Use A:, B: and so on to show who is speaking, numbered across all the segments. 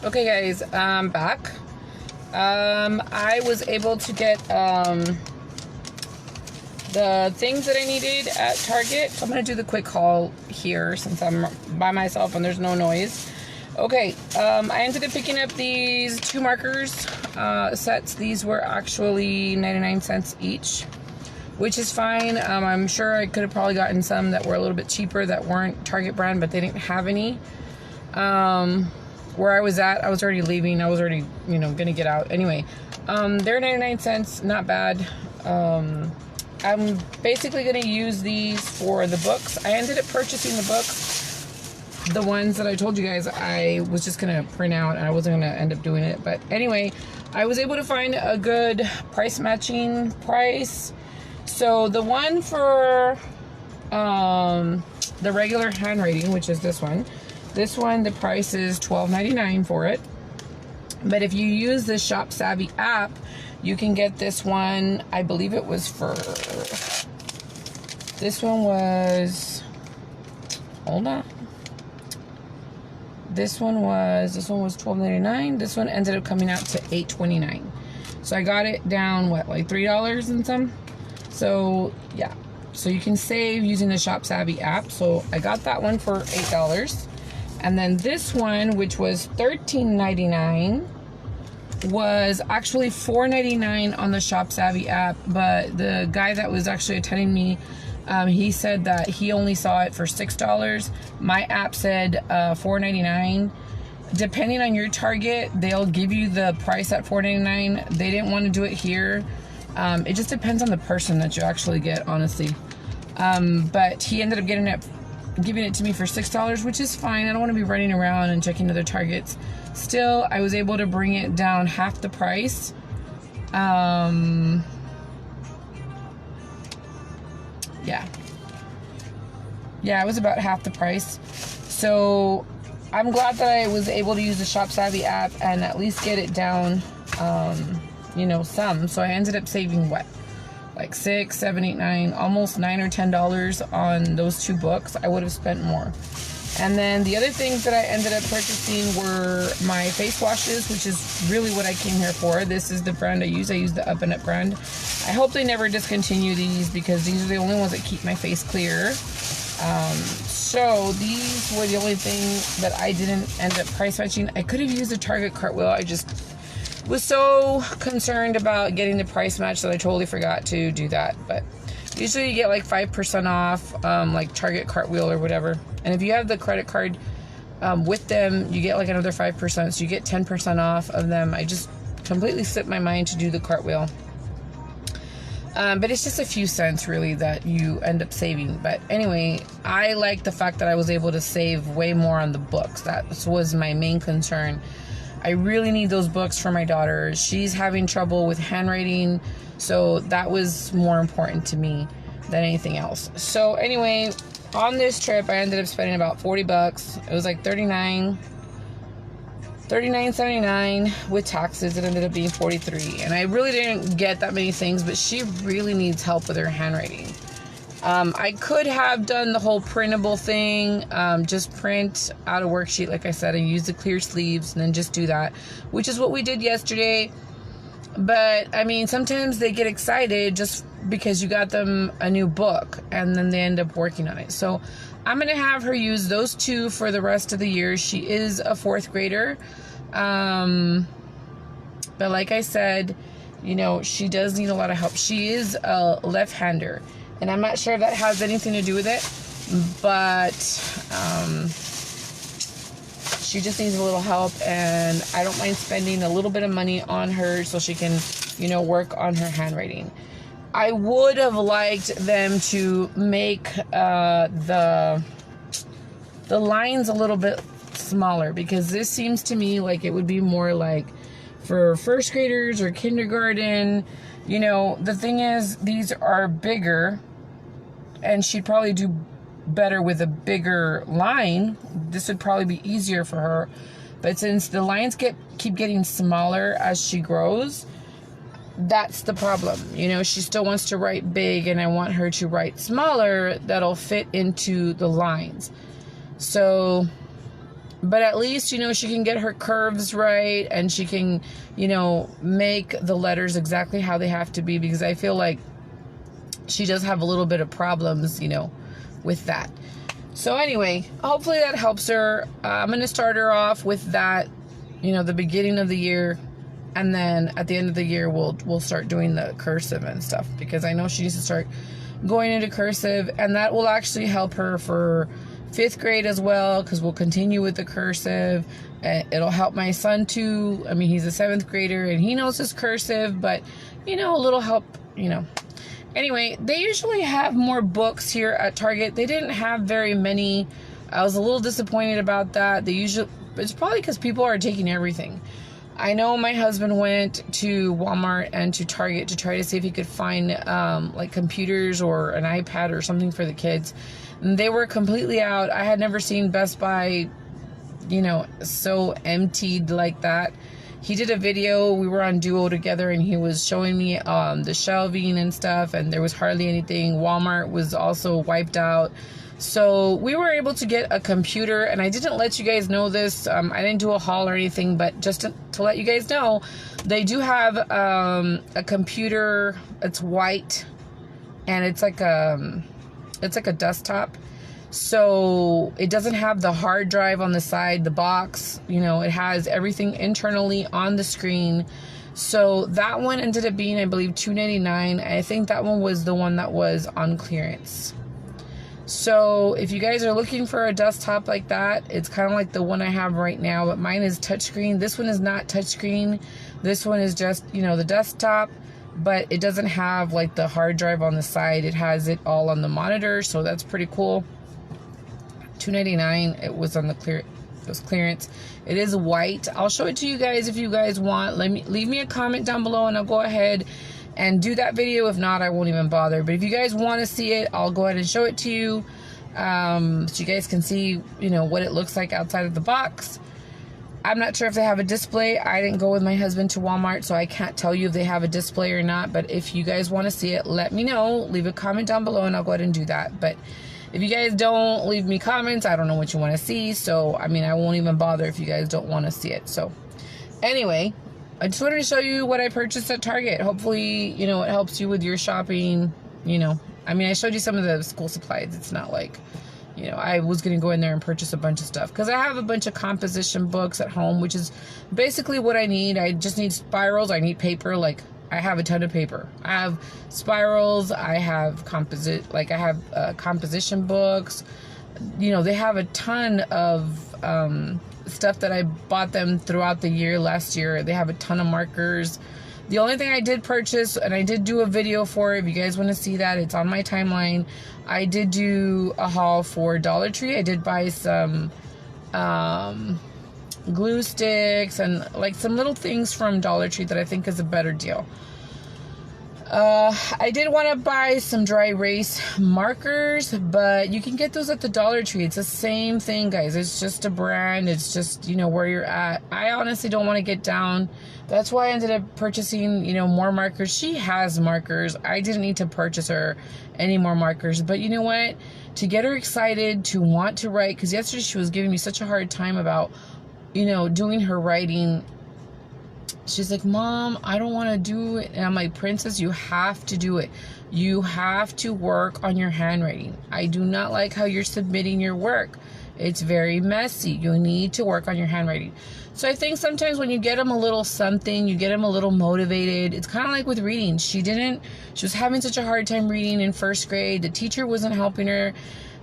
A: Okay guys, I'm back. I was able to get the things that I needed at Target. So I'm gonna do the quick haul here since I'm by myself and there's no noise. Okay, I ended up picking up these 2 markers sets. These were actually 99 cents each, which is fine. I'm sure I could have probably gotten some that were a little bit cheaper that weren't Target brand, but they didn't have any. Where I was at, I was already leaving. I was already, gonna get out. Anyway, they're 99 cents, not bad. I'm basically gonna use these for the books. I ended up purchasing the books, the ones that I told you guys I was just gonna print out, and I wasn't gonna end up doing it. But anyway, I was able to find a good price matching price. So the one for the regular handwriting, which is this one, the price is $12.99 for it. But if you use the Shop Savvy app, you can get this one. I believe it was for, this one was, hold on. This one was $12.99. This one ended up coming out to $8.29. So I got it down, what, like $3 and some? So yeah, so you can save using the Shop Savvy app. So I got that one for $8. And then this one, which was $13.99, was actually $4.99 on the Shop Savvy app. But the guy that was actually attending me, he said that he only saw it for $6. My app said $4.99. Depending on your Target, they'll give you the price at $4.99. They didn't want to do it here. It just depends on the person that you actually get, honestly. But he ended up giving it to me for $6, which is fine. I don't want to be running around and checking other Targets. Still, I was able to bring it down half the price. Yeah, it was about half the price. So I'm glad that I was able to use the Shop Savvy app and at least get it down, some. So I ended up saving what? Like $6, $7, $8, $9, almost $9 or $10 on those 2 books. I would have spent more. And then the other things that I ended up purchasing were my face washes, which is really what I came here for. This is the brand I use. I use the Up and Up brand. I hope they never discontinue these because these are the only ones that keep my face clear. So these were the only thing that I didn't end up price matching. I could have used a Target Cartwheel. I just was so concerned about getting the price match that I totally forgot to do that. But usually you get like 5% off, like Target Cartwheel or whatever. And if you have the credit card with them, you get like another 5%. So you get 10% off of them. I just completely slipped my mind to do the Cartwheel. But it's just a few cents really that you end up saving. But anyway, I like the fact that I was able to save way more on the books. That was my main concern. I really need those books for my daughter. She's having trouble with handwriting, so that was more important to me than anything else. So anyway, on this trip, I ended up spending about 40 bucks. It was like $39.79 with taxes. It ended up being 43, and I really didn't get that many things, but she really needs help with her handwriting. I could have done the whole printable thing, just print out a worksheet like I said and use the clear sleeves and then just do that, which is what we did yesterday. But I mean, sometimes they get excited just because you got them a new book and then they end up working on it. So I'm gonna have her use those 2 for the rest of the year. She is a 4th grader, but like I said, she does need a lot of help. She is a left-hander, and I'm not sure if that has anything to do with it, but she just needs a little help, and I don't mind spending a little bit of money on her so she can, work on her handwriting. I would have liked them to make the lines a little bit smaller, because this seems to me like it would be more like for 1st graders or kindergarten. The thing is, these are bigger, and she'd probably do better with a bigger line. This would probably be easier for her. But since the lines keep getting smaller as she grows, that's the problem. She still wants to write big, and I want her to write smaller that'll fit into the lines. So But at least, you know, she can get her curves right, and she can, you know, make the letters exactly how they have to be, because I feel like she does have a little bit of problems, you know, with that. So anyway, hopefully that helps her. I'm going to start her off with that, you know, the beginning of the year. And then at the end of the year, we'll start doing the cursive and stuff, because I know she needs to start going into cursive, and that will actually help her for 5th grade as well, because we'll continue with the cursive. It'll help my son too. I mean, he's a 7th grader and he knows his cursive, but you know, a little help, you know. Anyway, they usually have more books here at Target. They didn't have very many. I was a little disappointed about that. It's probably because people are taking everything. I know my husband went to Walmart and to Target to try to see if he could find like computers or an iPad or something for the kids. And they were completely out. I had never seen Best Buy, you know, so emptied like that. He did a video. We were on Duo together, and he was showing me the shelving and stuff, and there was hardly anything. Walmart was also wiped out. So we were able to get a computer, and I didn't let you guys know this. I didn't do a haul or anything, but just to let you guys know, they do have a computer. It's white, and it's like a desktop. So it doesn't have the hard drive on the side, the box, you know, it has everything internally on the screen. So that one ended up being, I believe, $2.99. I think that one was the one that was on clearance. So if you guys are looking for a desktop like that, it's kind of like the one I have right now, but mine is touchscreen. This one is not touchscreen. This one is just, you know, the desktop, but it doesn't have like the hard drive on the side. It has it all on the monitor, so that's pretty cool. $2.99. It was on the clearance. It is white. I'll show it to you guys if you guys want. Leave me a comment down below, and I'll go ahead and do that video. If not, I won't even bother. But if you guys want to see it, I'll go ahead and show it to you, so you guys can see, you know, what it looks like outside of the box. I'm not sure if they have a display. I didn't go with my husband to Walmart, so I can't tell you if they have a display or not. But if you guys want to see it, let me know. Leave a comment down below, and I'll go ahead and do that. But if you guys don't leave me comments, I don't know what you want to see. So, I mean, I won't even bother if you guys don't want to see it. So, anyway, I just wanted to show you what I purchased at Target. Hopefully, you know, it helps you with your shopping, you know. I mean, I showed you some of the school supplies. It's not like, you know, I was going to go in there and purchase a bunch of stuff, because I have a bunch of composition books at home, which is basically what I need. I just need spirals. I need paper. Like, I have a ton of paper. I have spirals. I have composition books. You know, they have a ton of stuff that I bought them throughout the year. Last year, they have a ton of markers. The only thing I did purchase, and I did do a video for it, if you guys want to see that, it's on my timeline. I did do a haul for Dollar Tree. I did buy some glue sticks and like some little things from Dollar Tree that I think is a better deal. I did want to buy some dry erase markers, but you can get those at the Dollar Tree. It's the same thing, guys. It's just a brand. It's just, you know, where you're at. I honestly don't want to get down. That's why I ended up purchasing, you know, more markers. She has markers. I didn't need to purchase her any more markers. But you know what? To get her excited, to want to write, because yesterday she was giving me such a hard time about, you know, doing her writing. She's like, Mom, I don't want to do it. And I'm like, Princess, you have to do it. You have to work on your handwriting. I do not like how you're submitting your work. It's very messy. You need to work on your handwriting. So I think sometimes when you get them a little something, you get them a little motivated. It's kind of like with reading. She was having such a hard time reading in 1st grade. The teacher wasn't helping her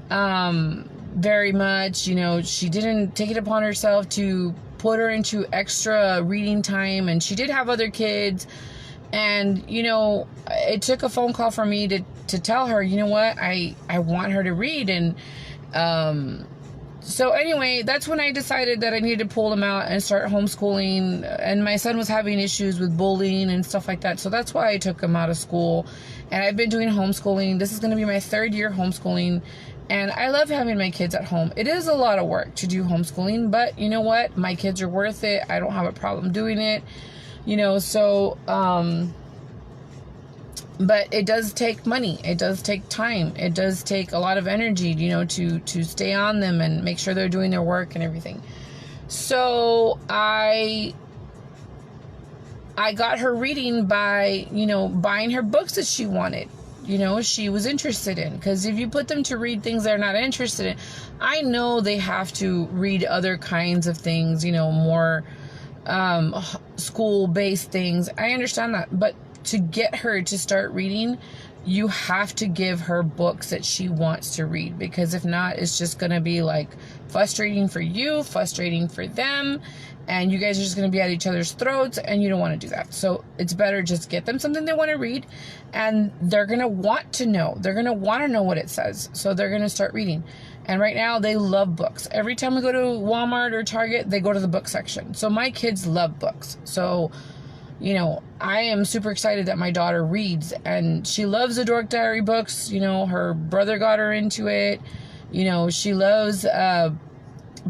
A: very much. You know, she didn't take it upon herself to put her into extra reading time, and she did have other kids. And, you know, it took a phone call for me to tell her, you know what, I want her to read. And so anyway, that's when I decided that I needed to pull him out and start homeschooling. And my son was having issues with bullying and stuff like that, so that's why I took him out of school. And I've been doing homeschooling. This is going to be my 3rd year homeschooling. And I love having my kids at home. It is a lot of work to do homeschooling, but you know what? My kids are worth it. I don't have a problem doing it. You know, so, but it does take money. It does take time. It does take a lot of energy, you know, to stay on them and make sure they're doing their work and everything. So I got her reading by, buying her books that she wanted. She was interested in. Because if you put them to read things they're not interested in, I know they have to read other kinds of things, more school-based things. I understand that. But to get her to start reading, you have to give her books that she wants to read. Because if not, it's just going to be like frustrating for you, frustrating for them. And you guys are just going to be at each other's throats, and you don't want to do that. So it's better just get them something they want to read, and they're going to want to know. They're going to want to know what it says. So they're going to start reading. And right now, they love books. Every time we go to Walmart or Target, they go to the book section. So my kids love books. So, I am super excited that my daughter reads, and she loves the Dork Diary books. Her brother got her into it. She loves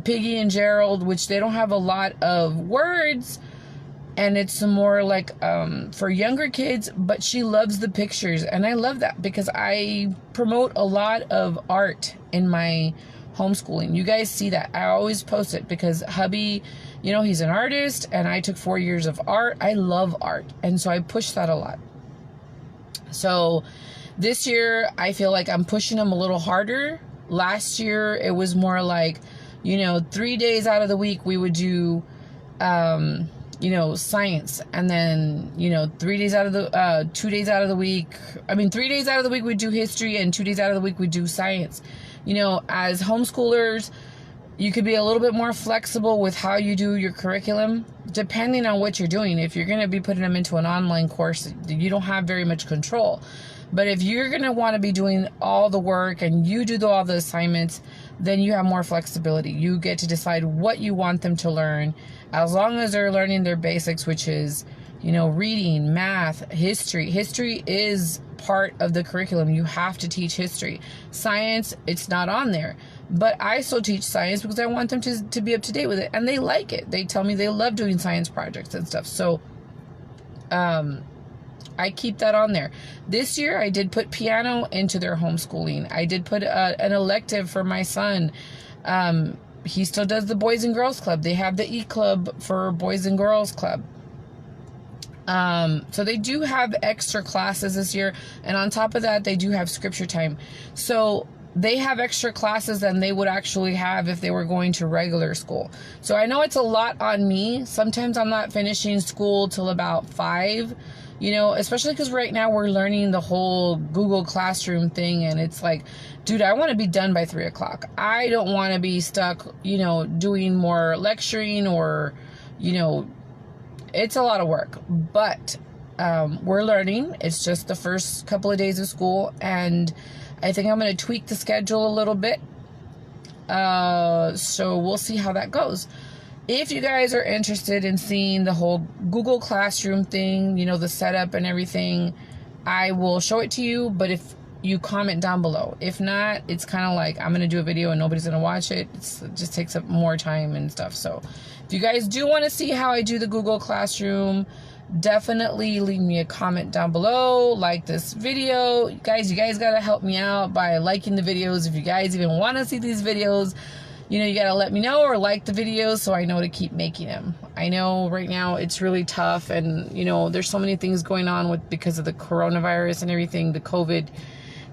A: Piggy and Gerald, which they don't have a lot of words, and it's more like for younger kids, but she loves the pictures, and I love that because I promote a lot of art in my homeschooling. You guys see that. I always post it because hubby, he's an artist, and I took 4 years of art. I love art, and so I push that a lot. So this year, I feel like I'm pushing them a little harder. Last year, it was more like, 3 days out of the week we would do, science. And then, 3 days out of the, 2 days out of the week, 3 days out of the week we'd do history, and 2 days out of the week we'd do science. As homeschoolers, you could be a little bit more flexible with how you do your curriculum, depending on what you're doing. If you're going to be putting them into an online course, you don't have very much control. But if you're going to want to be doing all the work and you do all the assignments, then you have more flexibility. You get to decide what you want them to learn, as long as they're learning their basics, which is, reading, math, history. History is part of the curriculum. You have to teach history. Science, it's not on there. But I still teach science because I want them to be up to date with it. And they like it. They tell me they love doing science projects and stuff. So, I keep that on there. This year, I did put piano into their homeschooling. I did put an elective for my son. He still does the Boys and Girls Club. They have the E-Club for Boys and Girls Club. So they do have extra classes this year. And on top of that, they do have scripture time. So they have extra classes than they would actually have if they were going to regular school. So I know it's a lot on me. Sometimes I'm not finishing school till about 5. Especially because right now we're learning the whole Google Classroom thing, and it's like, dude, I want to be done by 3 o'clock. I don't want to be stuck, doing more lecturing or, it's a lot of work, but we're learning. It's just the first couple of days of school, and I think I'm going to tweak the schedule a little bit. So we'll see how that goes. If you guys are interested in seeing the whole Google Classroom thing, the setup and everything, I will show it to you. But if you comment down below, if not, it's kind of like I'm going to do a video and nobody's going to watch it. It just takes up more time and stuff. So if you guys do want to see how I do the Google Classroom, definitely leave me a comment down below. Like this video. You guys got to help me out by liking the videos. If you guys even want to see these videos, you got to let me know or like the videos so I know to keep making them. I know right now it's really tough, and, there's so many things going on because of the coronavirus and everything, the COVID.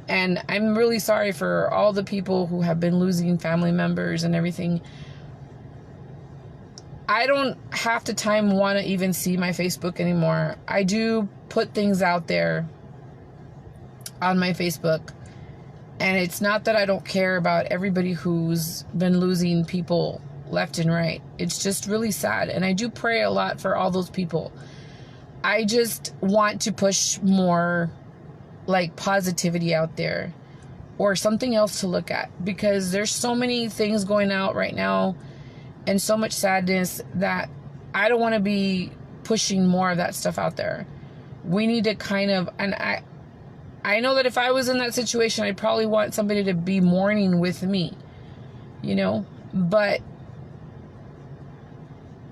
A: And I'm really sorry for all the people who have been losing family members and everything. I don't half the time want to even see my Facebook anymore. I do put things out there on my Facebook. And it's not that I don't care about everybody who's been losing people left and right. It's just really sad. And I do pray a lot for all those people. I just want to push more like positivity out there or something else to look at, because there's so many things going out right now and so much sadness that I don't want to be pushing more of that stuff out there. We need to kind of, and I know that if I was in that situation, I'd probably want somebody to be mourning with me, but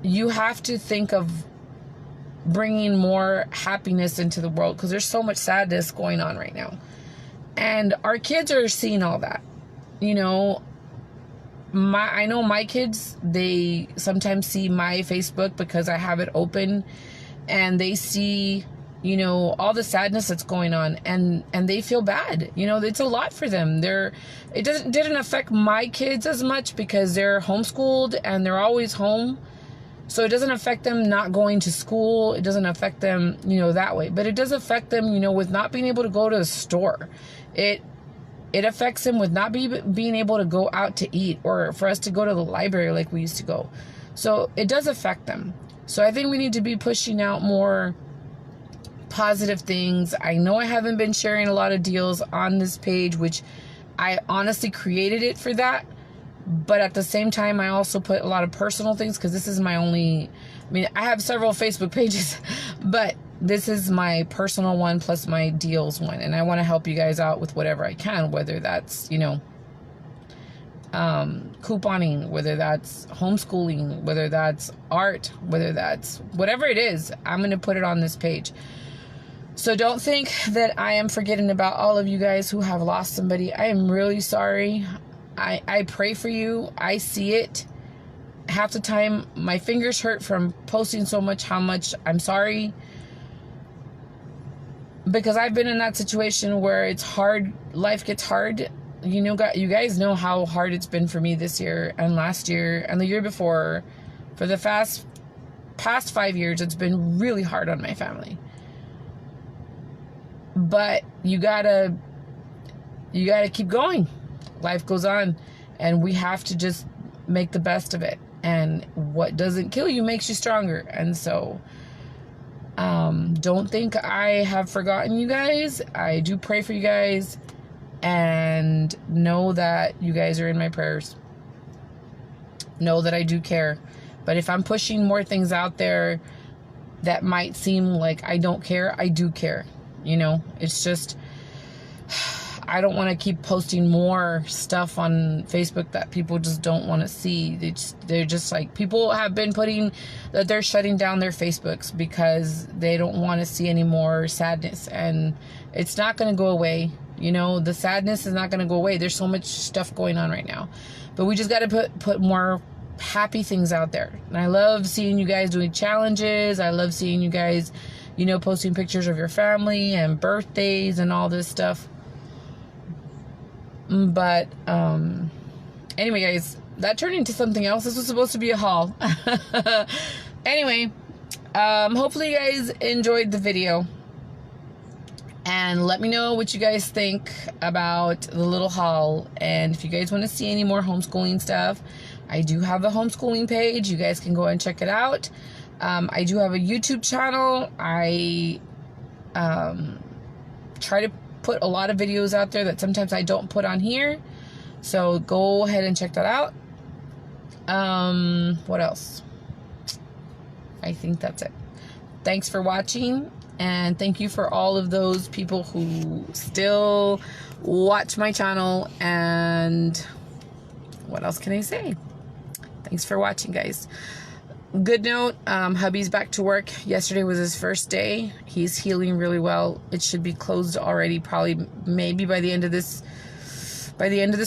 A: you have to think of bringing more happiness into the world, because there's so much sadness going on right now. And our kids are seeing all that, I know my kids, they sometimes see my Facebook because I have it open, and they see, you know, all the sadness that's going on, and they feel bad. You know, it's a lot for them. It didn't affect my kids as much because they're homeschooled and they're always home. So it doesn't affect them not going to school. It doesn't affect them, you know, that way. But it does affect them, you know, with not being able to go to the store. It affects them with not being able to go out to eat, or for us to go to the library like we used to go. So it does affect them. So I think we need to be pushing out more positive things. I know I haven't been sharing a lot of deals on this page, which I honestly created it for that. But at the same time, I also put a lot of personal things, because this is my only, I mean, I have several Facebook pages, but this is my personal one plus my deals one. And I want to help you guys out with whatever I can, whether that's, you know, couponing, whether that's homeschooling, whether that's art, whether that's whatever it is, I'm going to put it on this page. So don't think that I am forgetting about all of you guys who have lost somebody. I am really sorry. I pray for you. I see it. Half the time, my fingers hurt from posting so much how much I'm sorry. Because I've been in that situation where it's hard. Life gets hard. You know, you guys know how hard it's been for me this year and last year and the year before. For the past 5 years, it's been really hard on my family. But you gotta keep going. Life goes on, and we have to just make the best of it. And what doesn't kill you makes you stronger. And so don't think I have forgotten you guys. I do pray for you guys, and know that you guys are in my prayers. Know that I do care. But if I'm pushing more things out there that might seem like I don't care, I do care. You know, it's just, I don't want to keep posting more stuff on Facebook that people just don't want to see. They're just like, people have been putting that they're shutting down their Facebooks because they don't want to see any more sadness, and it's not going to go away. You know, the sadness is not going to go away. There's so much stuff going on right now, but we just got to put more happy things out there. And I love seeing you guys doing challenges. I love seeing you guys, you know, posting pictures of your family and birthdays and all this stuff. But anyway, guys, that turned into something else. This was supposed to be a haul. Anyway, hopefully you guys enjoyed the video, and let me know what you guys think about the little haul. And if you guys want to see any more homeschooling stuff, I do have a homeschooling page. You guys can go and check it out. I do have a YouTube channel. I try to put a lot of videos out there that sometimes I don't put on here. So go ahead and check that out. What else? I think that's it. Thanks for watching, and thank you for all of those people who still watch my channel. And what else can I say? Thanks for watching, guys. Good note, hubby's back to work. Yesterday was his first day. He's healing really well. It should be closed already, probably maybe by the end of this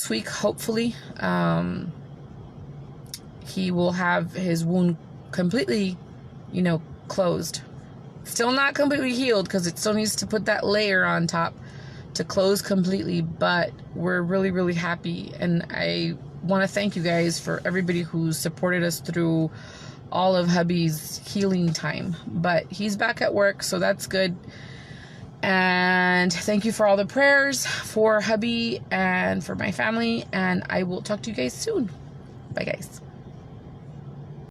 A: week, hopefully. He will have his wound completely, you know, closed. Still not completely healed, because it still needs to put that layer on top to close completely, but we're really, really happy. And I want to thank you guys for everybody who supported us through all of hubby's healing time. But he's back at work, so that's good. And thank you for all the prayers for hubby and for my family, and I will talk to you guys soon. Bye, guys.